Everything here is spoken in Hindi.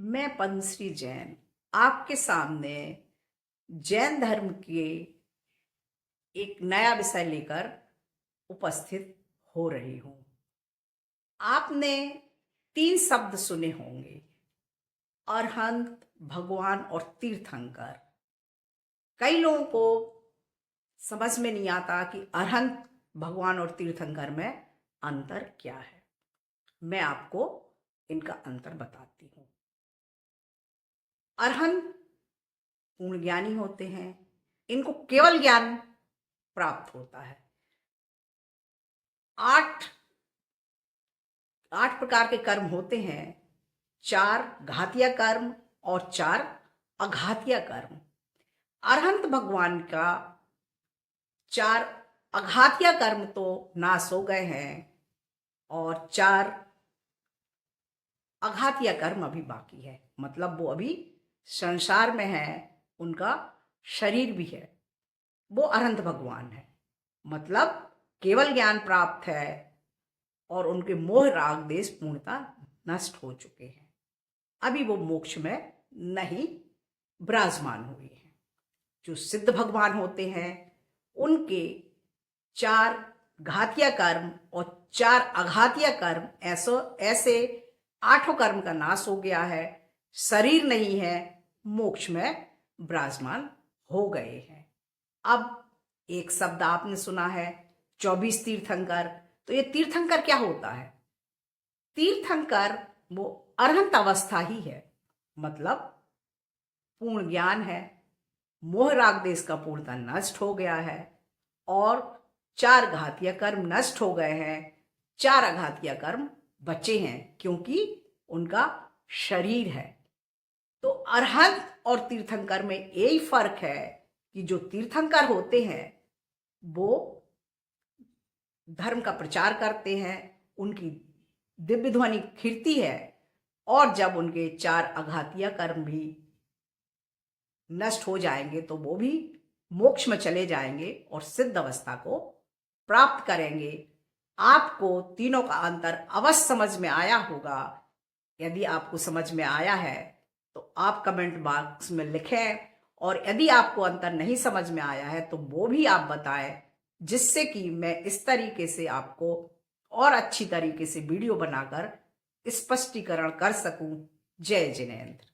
मैं पद्मश्री जैन आपके सामने जैन धर्म के एक नया विषय लेकर उपस्थित हो रही हूं। आपने 3 शब्द सुने होंगे, अरहंत, भगवान और तीर्थंकर। कई लोगों को समझ में नहीं आता कि अरहंत, भगवान और तीर्थंकर में अंतर क्या है। मैं आपको इनका अंतर बताती हूँ। अरहंत पूर्ण ज्ञानी होते हैं, इनको केवल ज्ञान प्राप्त होता है। 8 प्रकार के कर्म होते हैं, 4 घातीय कर्म और 4 अघातीय कर्म। अरहंत भगवान का 4 अघातीय कर्म तो नाश हो गए हैं और 4 अघातीय कर्म अभी बाकी है। मतलब वो अभी संसार में है, उनका शरीर भी है। वो अरहंत भगवान है, मतलब केवल ज्ञान प्राप्त है और उनके मोह राग देश पूर्णता नष्ट हो चुके हैं। अभी वो मोक्ष में नहीं विराजमान हुए हैं। जो सिद्ध भगवान होते हैं उनके 4 घातीय कर्म और 4 अघातीय कर्म ऐसे 8 कर्म का नाश हो गया है, शरीर नहीं है, मोक्ष में विराजमान हो गए हैं। अब एक शब्द आपने सुना है 24 तीर्थंकर। तो ये तीर्थंकर क्या होता है? तीर्थंकर वो अरहंत अवस्था ही है, मतलब पूर्ण ज्ञान है, मोह राग देश का पूर्णता नष्ट हो गया है और 4 घातीय कर्म नष्ट हो गए हैं, 4 अघातीय कर्म बचे हैं क्योंकि उनका शरीर है। तो अरहंत और तीर्थंकर में यही फर्क है कि जो तीर्थंकर होते हैं वो धर्म का प्रचार करते हैं, उनकी दिव्य ध्वनि खिलती है और जब उनके 4 अघातीय कर्म भी नष्ट हो जाएंगे तो वो भी मोक्ष में चले जाएंगे और सिद्ध अवस्था को प्राप्त करेंगे। आपको तीनों का अंतर अवश्य समझ में आया होगा। यदि आपको समझ में आया है तो आप कमेंट बॉक्स में लिखें, और यदि आपको अंतर नहीं समझ में आया है तो वो भी आप बताएं, जिससे कि मैं इस तरीके से आपको और अच्छी तरीके से वीडियो बनाकर स्पष्टीकरण कर सकूं। जय जिनेंद्र।